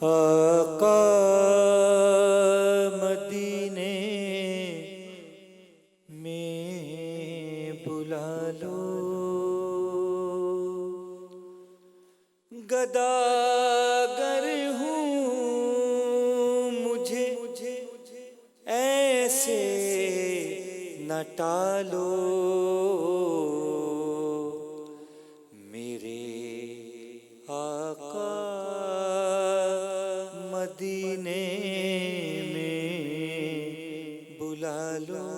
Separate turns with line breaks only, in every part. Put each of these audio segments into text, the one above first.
آقا مدینے میں بلا لو، گداگر ہوں مجھے ایسے نہ ٹالو، میرے آقا مدینے میں بلا لو،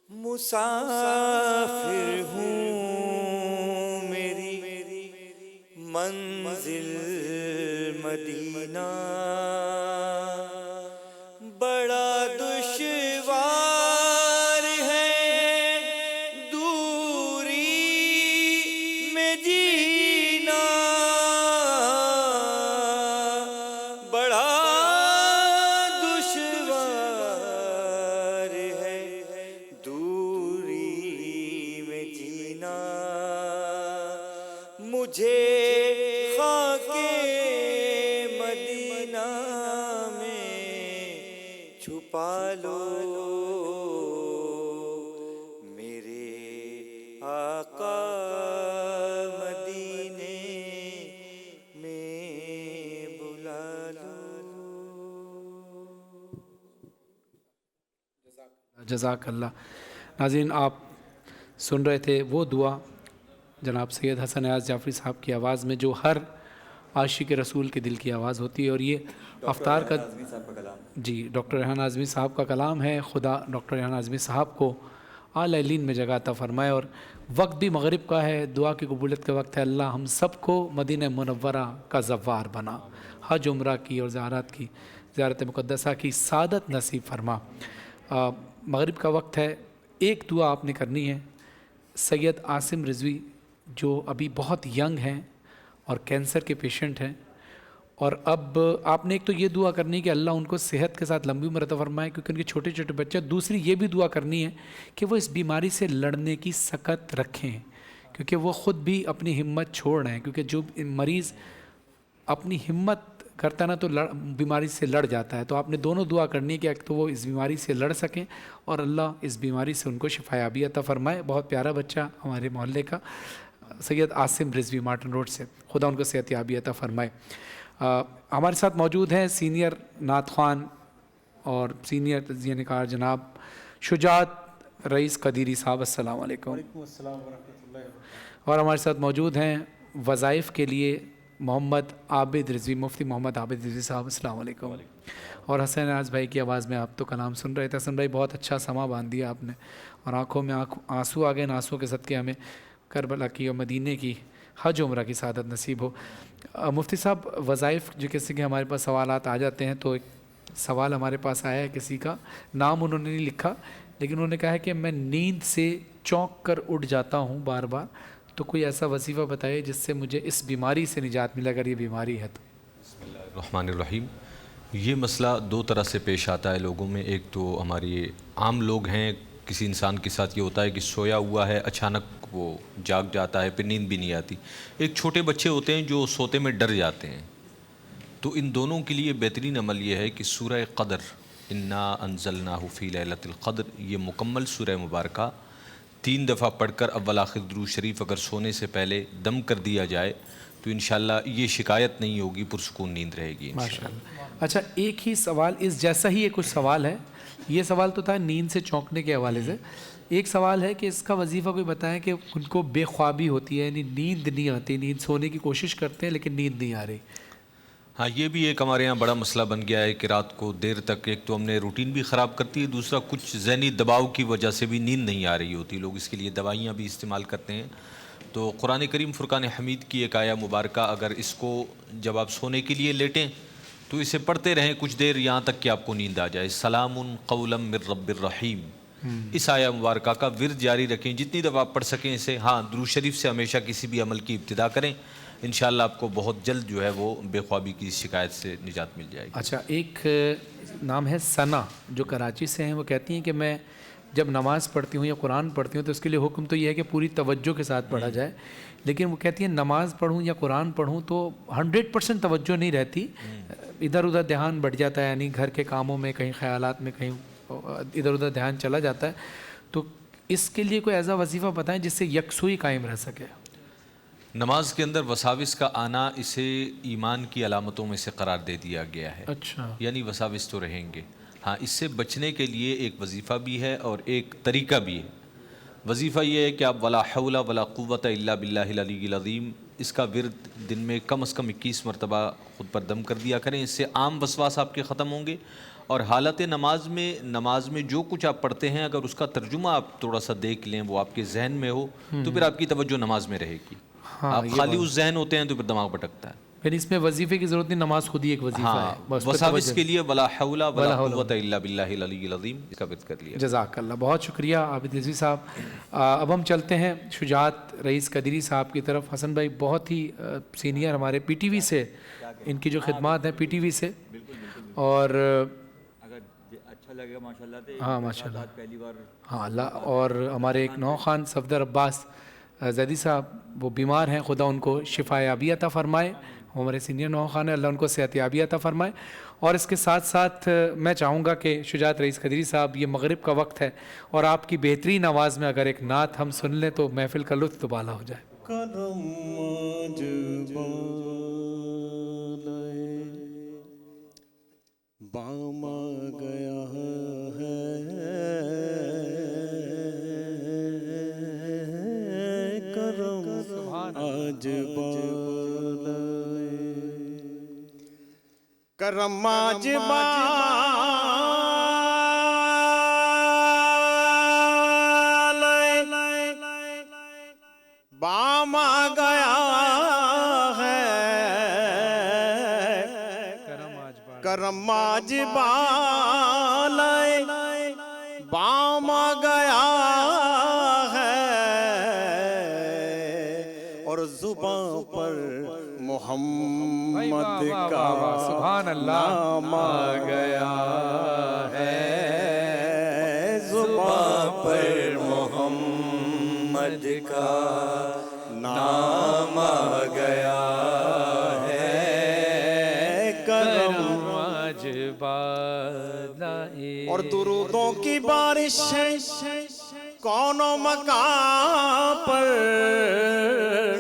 مسافر ہوں میری منزل مدینہ، بڑا دشوار ہے دوری میں جینا، بڑا دشوار ہے دوری میں جینا، مجھے خاک مدینہ میں چھپا لو، میرے آقا مدینے میں بلا لو۔
جزاک اللہ۔ ناظرین، آپ سن رہے تھے وہ دعا جناب سید حسن ایاز جعفری صاحب کی آواز میں، جو ہر عاشق رسول کے دل کی آواز ہوتی ہے، اور یہ افطار کا جی ڈاکٹر ریحان اعظمی صاحب کا کلام ہے۔ خدا ڈاکٹر ریحان اعظمی صاحب کو اعلیٰ علین میں جگہ عطا فرمائے، اور وقت بھی مغرب کا ہے، دعا کی قبولیت کا وقت ہے۔ اللہ ہم سب کو مدینہ منورہ کا زوار بنا، حج عمرہ کی اور زیارت کی، زیارت مقدسہ کی سعادت نصیب فرما۔ مغرب کا وقت ہے، ایک دعا آپ نے کرنی ہے۔ سید عاصم رضوی جو ابھی بہت ینگ ہیں اور کینسر کے پیشنٹ ہیں، اور اب آپ نے ایک تو یہ دعا کرنی ہے کہ اللہ ان کو صحت کے ساتھ لمبی عمر عطا فرمائے، کیونکہ ان کے چھوٹے چھوٹے بچے۔ دوسری یہ بھی دعا کرنی ہے کہ وہ اس بیماری سے لڑنے کی سکت رکھیں، کیونکہ وہ خود بھی اپنی ہمت چھوڑ رہے ہیں، کیونکہ جو مریض اپنی ہمت کرتا ہے نا تو بیماری سے لڑ جاتا ہے۔ تو آپ نے دونوں دعا کرنی ہے کہ ایک تو وہ اس بیماری سے لڑ سکیں، اور اللہ اس بیماری سے ان کو شفا یابی عطا فرمائے۔ بہت پیارا بچہ ہمارے محلے کا سید عاصم رضوی مارٹن روڈ سے، خدا ان کو صحت یابی عطا فرمائے۔ ہمارے ساتھ موجود ہیں سینئر نعت خوان اور سینئر تجزیہ نگار جناب شجاعت رئیس قدیری صاحب، السلام علیکم۔
وعلیکم السلام ورحمۃ اللہ وبرکاتہ۔
اور ہمارے ساتھ موجود ہیں وظائف کے لیے محمد عابد رضوی، مفتی محمد عابد رضوی صاحب، السلام علیکم۔ اور حسن ایاز بھائی کی آواز میں آپ تو کلام سن رہے تھے۔ حسن بھائی بہت اچھا سما باندھ دیا آپ نے، اور آنکھوں میں آنسو آ گئے، آنسوؤں کے صدقے ہمیں کربلا کی اور مدینے کی حج عمرہ کی سعادت نصیب ہو۔ مفتی صاحب، وظائف جو کسی کے ہمارے پاس سوالات آ جاتے ہیں، تو ایک سوال ہمارے پاس آیا ہے کسی کا، نام انہوں نے نہیں لکھا، لیکن انہوں نے کہا ہے کہ میں نیند سے چونک کر اٹھ جاتا ہوں بار بار، تو کوئی ایسا وظیفہ بتائیے جس سے مجھے اس بیماری سے نجات ملے، اگر یہ بیماری ہے تو۔
بسم اللہ الرحمن الرحیم۔ یہ مسئلہ دو طرح سے پیش آتا ہے لوگوں میں۔ ایک تو ہماری عام لوگ ہیں، کسی انسان کے ساتھ یہ ہوتا ہے کہ سویا ہوا ہے، اچانک وہ جاگ جاتا ہے، پھر نیند بھی نہیں آتی۔ ایک چھوٹے بچے ہوتے ہیں جو سوتے میں ڈر جاتے ہیں۔ تو ان دونوں کے لیے بہترین عمل یہ ہے کہ سورہ قدر، انا انزلناہ فی لیلۃ القدر، یہ مکمل سورہ مبارکہ 3 دفعہ پڑھ کر اول آخر درود شریف اگر سونے سے پہلے دم کر دیا جائے تو انشاءاللہ یہ شکایت نہیں ہوگی، پرسکون نیند رہے گی انشاءاللہ۔
اچھا، ایک ہی سوال اس جیسا ہی ایک کچھ سوال ہے، یہ سوال تو تھا نیند سے چونکنے کے حوالے سے۔ ایک سوال ہے کہ اس کا وظیفہ کوئی بتائیں کہ ان کو بے خوابی ہوتی ہے، یعنی نیند نہیں آتی، نیند سونے کی کوشش کرتے ہیں لیکن نیند نہیں آ رہی۔
ہاں، یہ بھی ایک ہمارے یہاں بڑا مسئلہ بن گیا ہے کہ رات کو دیر تک، ایک تو ہم نے روٹین بھی خراب کرتی ہے، دوسرا کچھ ذہنی دباؤ کی وجہ سے بھی نیند نہیں آ رہی ہوتی، لوگ اس کے لیے دوائیاں بھی استعمال کرتے ہیں۔ تو قرآن کریم فرقان حمید کی ایک آیہ مبارکہ، اگر اس کو جب آپ سونے کے لیے لیٹیں تو اسے پڑھتے رہیں کچھ دیر یہاں تک کہ آپ کو نیند آ جائے، سلام قولا من رب الرحیم، اس آیہ مبارکہ کا ورد جاری رکھیں، جتنی دفعہ آپ پڑھ سکیں اسے۔ ہاں، درود شریف سے ہمیشہ کسی بھی عمل کی ابتدا کریں، انشاءاللہ آپ کو بہت جلد جو ہے وہ بے خوابی کی شکایت سے نجات مل جائے گی۔
اچھا، ایک نام ہے ثنا جو کراچی سے ہیں، وہ کہتی ہیں کہ میں جب نماز پڑھتی ہوں یا قرآن پڑھتی ہوں تو اس کے لیے حکم تو یہ ہے کہ پوری توجہ کے ساتھ پڑھا جائے، لیکن وہ کہتی ہیں نماز پڑھوں یا قرآن پڑھوں تو 100% توجہ نہیں رہتی، ادھر ادھر دھیان بڑھ جاتا ہے، یعنی گھر کے کاموں میں کہیں خیالات میں کہیں ادھر ادھر دھیان چلا جاتا ہے. تو اس کے لیے کوئی ایسا وظیفہ بتائیں جس سے یکسوئی قائم رہ سکے.
نماز کے اندر وساوس کا آنا اسے ایمان کی علامتوں میں سے قرار دے دیا گیا ہے.
اچھا،
یعنی وساوس تو رہیں گے. ہاں، اس سے بچنے کے لیے ایک وظیفہ بھی ہے اور ایک طریقہ بھی ہے. وظیفہ یہ ہے کہ آپ ولا حول ولا قوت الا باللہ العلی العظیم اس کا ورد دن میں کم از کم 21 مرتبہ خود پر دم کر دیا کریں. اس سے عام وسواس آپ کے ختم ہوں گے. اور حالت نماز میں جو کچھ آپ پڑھتے ہیں اگر اس کا ترجمہ آپ تھوڑا سا دیکھ لیں، وہ آپ کے ذہن میں ہو، تو پھر آپ کی توجہ نماز میں رہے گی. آپ خالی اس ذہن ہوتے ہیں تو پھر دماغ بھٹکتا ہے.
پھر اس میں وظیفے کی ضرورت نہیں، نماز خود ہی ایک وظیفہ ہے. بس
وساوس کے لیے ولا حول ولا قوت الا باللہ العلی العظیم اس کا ورد کر لیا.
جزاک اللہ، بہت شکریہ عابد رضوی صاحب. اب ہم چلتے ہیں شجاعت رئیس قدری صاحب کی طرف. حسن بھائی بہت ہی سینئر ہمارے پی ٹی وی سے، ان کی جو خدمات ہیں پی ٹی وی سے، اور
اچھا لگے ماشاءاللہ.
ہاں ماشاءاللہ،
پہلی بار
ہاں اللہ. اور ہمارے ایک نو خان صفدر عباس زیدی صاحب وہ بیمار ہیں، خدا ان کو شفا یابی عطا فرمائے. ہمارے سینئر نو خان ہیں، اللہ ان کو صحت یابی عطا فرمائے. اور اس کے ساتھ ساتھ میں چاہوں گا کہ شجاعت رئیس قدری صاحب، یہ مغرب کا وقت ہے اور آپ کی بہترین آواز میں اگر ایک نعت ہم سن لیں تو محفل کا لطف تو بالا ہو جائے.
کرم آج بام گیا ہے، کرم آج کرم آج بام گیا ہے، کرم آج بالائے بام گیا ہے، اور زباں پر محمد کا
سبحان اللہ
نام آ گیا ہے، زباں پر محمد کا نام آ گیا ہے، کرم
آج بالائے.
اور درودوں کی بارش ہے کون و مکان پر،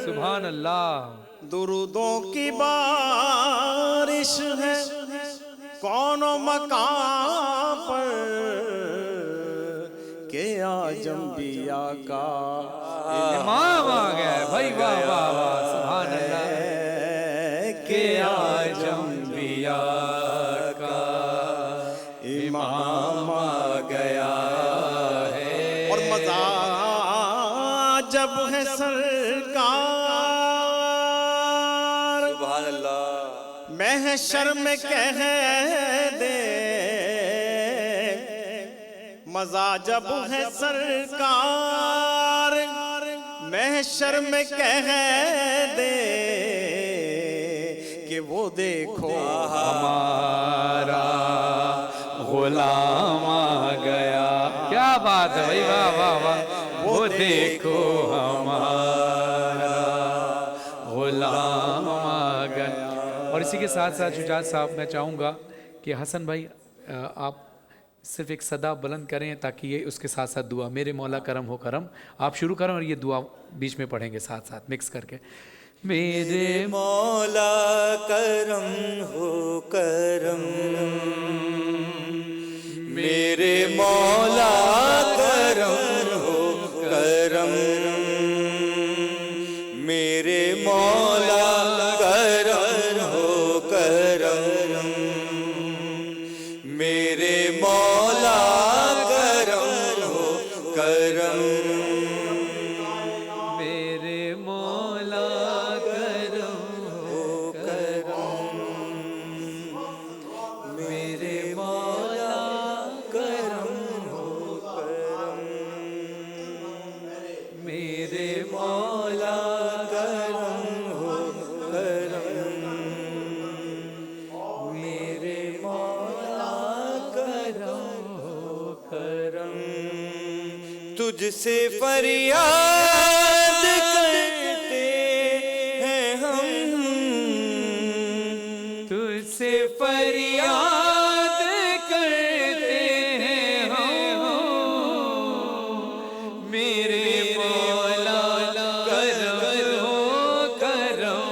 سبحان اللہ.
درودوں کی بارش ہے کون و مکان پر، کہ آج انبیاء کا
امام آ گیا ہے بھائی. واہ واہ واہ، سبحان اللہ.
کہ آج انبیاء کا امام آ گیا ہے، اور مزہ جب ہے سرکار سبحان اللہ محشر میں کہہ دے، مزہ جب ہے سرکار محشر میں کہہ دے کہ وہ دیکھو ہمارا غلام آ گیا.
کیا بات ہے بھائی، واہ واہ واہ.
وہ دیکھو ہمارا غلام آ گیا.
اور اسی کے ساتھ ساتھ شجاعت صاحب میں چاہوں گا کہ حسن بھائی آپ صرف ایک صدا بلند کریں تاکہ یہ اس کے ساتھ ساتھ دعا میرے مولا کرم ہو کرم آپ شروع کریں اور یہ دعا بیچ میں پڑھیں گے ساتھ ساتھ مکس کر کے.
میرے مولا کرم ہو کرم، میرے مولا کرم ہو کرم، میرے مولا کرم ہو کرم، میرے مولا کرم ہو کرم،
میرے مولا کرم ہو کرم،
میرے مولا کرم ہو کرم، میرے مولا کرم ہو کرم، میرے مولا کرم ہو کرم.
تجھ سے فریاد کرتے ہیں ہم،
تجھ سے فریاد کرتے ہیں ہم، میرے مولا کرم ہو کرم،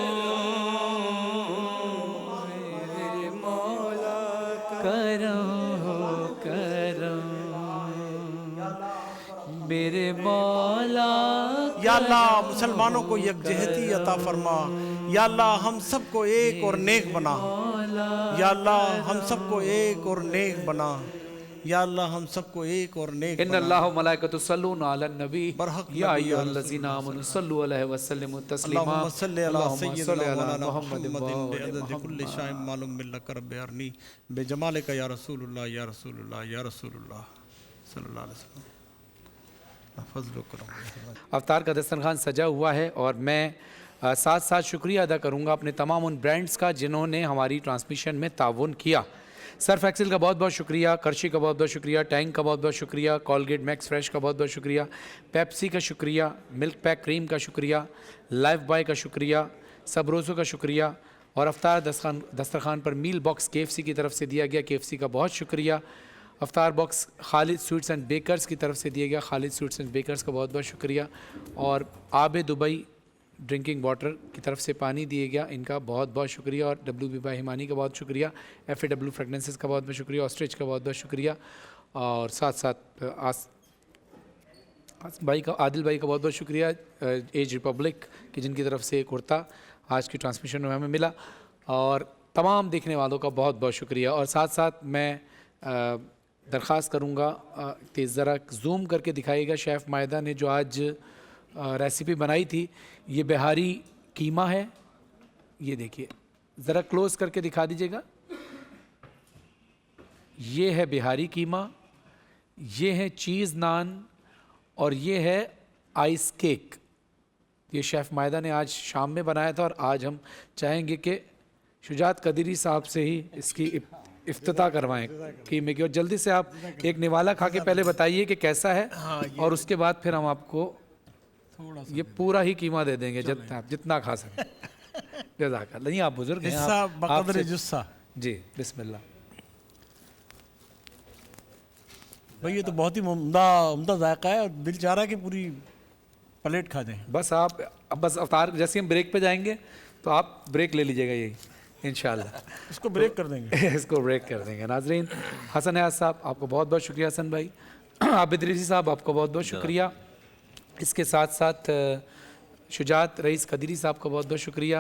میرے مولا کرم ہو کرم، میرے مولا
یا اللہ مسلمانوں کو یکجہتی عطا فرما، یا اللہ ہم سب کو ایک اور نیک بنا، یا اللہ ہم سب کو ایک اور نیک بنا، یا اللہ ہم سب کو ایک اور نیک
ان
بنا۔
اللہ و ملائکۃ یصلون علی النبی
برحق
یا
نبی
ایھا
یا
الذین آمنوا صلوا علیہ وسلموا تسلیما
اللہم صلی علی
اللہم
سیدنا
صلی علی
مولانا
محمد
محمد
و
بعدد کل شیء معلوم من لک رب ارنی بجمالک یا رسول اللہ یا رسول اللہ یا رسول اللہ صلی اللہ علیہ وسلم۔ فضل و کرم۔
افطار کا دسترخوان سجا ہوا ہے اور میں ساتھ ساتھ شکریہ ادا کروں گا اپنے تمام ان برانڈز کا جنہوں نے ہماری ٹرانسمیشن میں تعاون کیا۔ سرف ایکسل کا بہت بہت شکریہ، کرشی کا بہت بہت شکریہ، ٹینک کا بہت بہت شکریہ، کولگیٹ میکس فریش کا بہت بہت شکریہ، پیپسی کا شکریہ، ملک پیک کریم کا شکریہ، لائف بوائے کا شکریہ، سبروزو کا شکریہ، اور افطار دسترخوان پر میل باکس KFC کی طرف سے دیا گیا، KFC کا بہت شکریہ۔ افطار box Khalid sweets and bakers کی طرف سے دیا گیا، خالد سویٹس اینڈ بیکرز کا بہت بہت شکریہ، اور آب دبئی ڈرنکنگ واٹر کی طرف سے پانی دیا گیا، ان کا بہت بہت شکریہ، اور WB باہیمانی کا بہت شکریہ، FAW فریگننسز کا بہت بہت شکریہ، آسٹرچ کا بہت بہت شکریہ، اور ساتھ ساتھ عادل بھائی کا بہت بہت شکریہ، ایج ریپبلک کی جن کی طرف سے کرتا آج کی ٹرانسمیشن میں ہمیں ملا، اور تمام دیکھنے والوں کا بہت بہت شکریہ۔ اور ساتھ ساتھ میں درخواست کروں گا تیز ذرا زوم کر کے دکھائیے گا، شیف مائدہ نے جو آج ریسیپی بنائی تھی، یہ بہاری قیمہ ہے، یہ دیکھیے ذرا کلوز کر کے دکھا دیجیے گا، یہ ہے بہاری قیمہ، یہ ہے چیز نان، اور یہ ہے آئس کیک۔ یہ شیف مائدہ نے آج شام میں بنایا تھا، اور آج ہم چاہیں گے کہ شجاعت قدری صاحب سے ہی اس کی افتتاح کروائیں قیمے کی، اور جلدی سے آپ ایک نوالا کھا کے پہلے بتائیے کہ کیسا ہے، اور اس کے بعد پھر ہم آپ کو یہ پورا ہی قیمہ دے دیں گے جتنا کھا سکیں۔ جزاک اللہ۔ نہیں آپ بزرگ ہیں،
حصہ بقدر جثہ۔
جی بسم اللہ۔
بھئی یہ تو بہت ہی عمدہ ذائقہ ہے، اور دل چاہ رہا ہے کہ پوری پلیٹ کھا جائیں۔
بس آپ بس افطار جیسے ہم بریک پہ جائیں گے تو آپ بریک لے لیجیے گا، یہی انشاءاللہ
اس کو بریک کر دیں گے،
اس کو بریک کر دیں گے۔ ناظرین، حسن نیاز صاحب آپ کو بہت بہت شکریہ، حسن بھائی، عابد ریزی صاحب آپ کو بہت بہت شکریہ، اس کے ساتھ ساتھ شجاعت رئیس قدری صاحب کا بہت بہت شکریہ،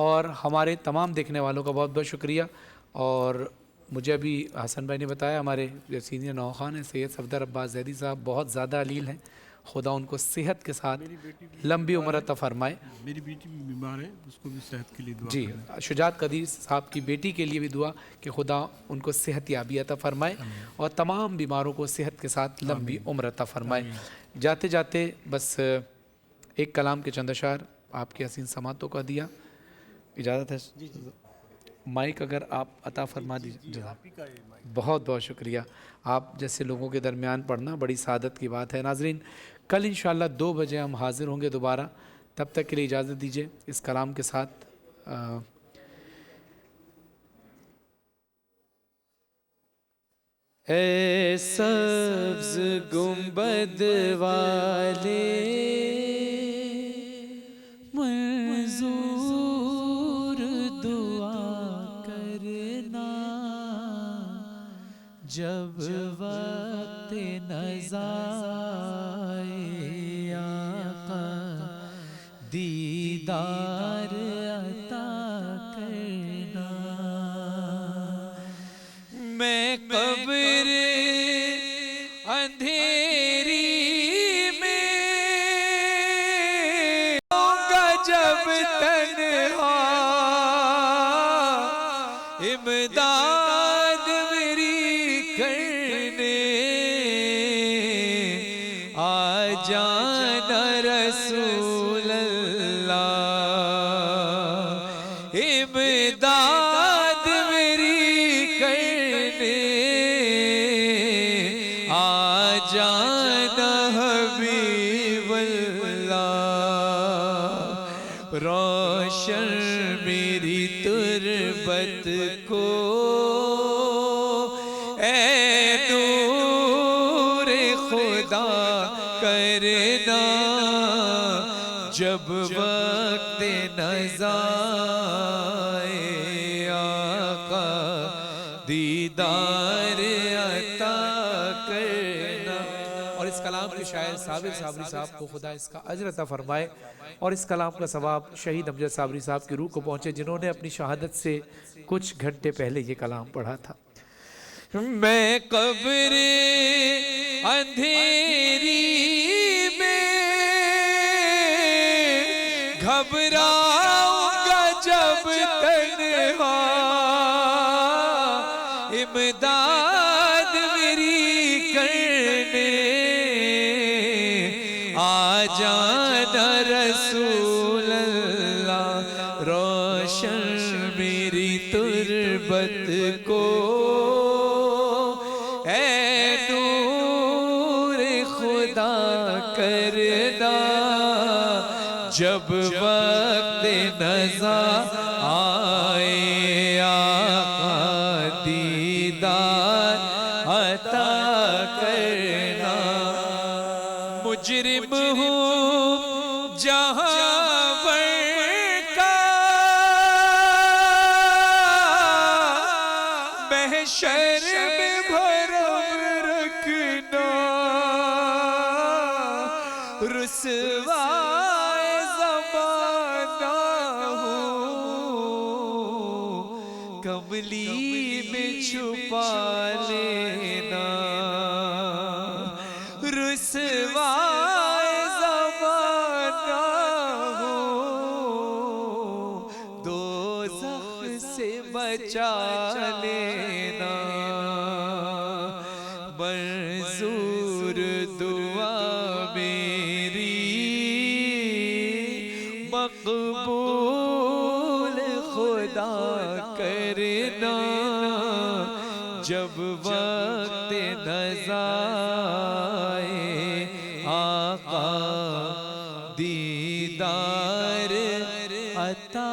اور ہمارے تمام دیکھنے والوں کا بہت بہت شکریہ۔ اور مجھے ابھی حسن بھائی نے بتایا ہمارے جو سینئر نوخوان ہیں سید صفدر عباس زیدی صاحب بہت زیادہ علیل ہیں، خدا ان کو صحت کے ساتھ لمبی عمر عطا فرمائے۔
میری بیٹی بھی بیمار ہے، اس کو بھی صحت کے لیے دعا
جی، شجاعت قدیر صاحب کی بیٹی کے لیے بھی دعا کہ خدا ان کو صحت یابی عطا فرمائے، اور تمام بیماروں کو صحت کے ساتھ لمبی عمر عطا فرمائے۔ جاتے جاتے بس ایک کلام کے چند اشعار آپ کے حسین سماعتوں کا دیا، اجازت ہے؟ مائک اگر آپ عطا فرما دیجیے۔ بہت بہت شکریہ، آپ جیسے لوگوں کے درمیان پڑھنا بڑی سعادت کی بات ہے۔ ناظرین، کل انشاءاللہ 2 بجے ہم حاضر ہوں گے دوبارہ، تب تک کے لیے اجازت دیجیے اس کلام کے ساتھ۔ اے سبز گنبد والے منظور دعا کرنا، جب وقت نزا آئے آقا دیدار عطا کرنا، میں قبر اندھیری میں ہوں گا جب تنہا، امداد میری کرنے آ جانا رسول اللہ، امداد میری کرنے آ جانا
اے نور خدا کرنا جب وقت نزا آقا دیدار عطا کرنا.
اور اس کلام کے شاعر صابر صابری صاحب کو خدا اس کا اجر عطا فرمائے اور اس کلام کا ثواب شہید امجد صابری صاحب کی روح کو پہنچے جنہوں نے اپنی شہادت سے کچھ گھنٹے پہلے یہ کلام پڑھا تھا.
میں قبر اندھیری میں گھبراؤں گا جب تنہا امداد میری کرنے آ جانا رسول اللہ روشن میری تربت کو اے نور خدا کرنا جب وقت نزا آئے آقا دیدار عطا کرنا. مجرم ہوں جہاں ور کا محشر میں بھرم رکھنا رسوائے زمانہ ہوں کملی میں چھپا لینا رسوائے زمانہ ہوں دوزخ سے بچا لینا. منظور دعا میری مقبول خدا کرنا جب وقت نزا آئے آقا دیدار عطا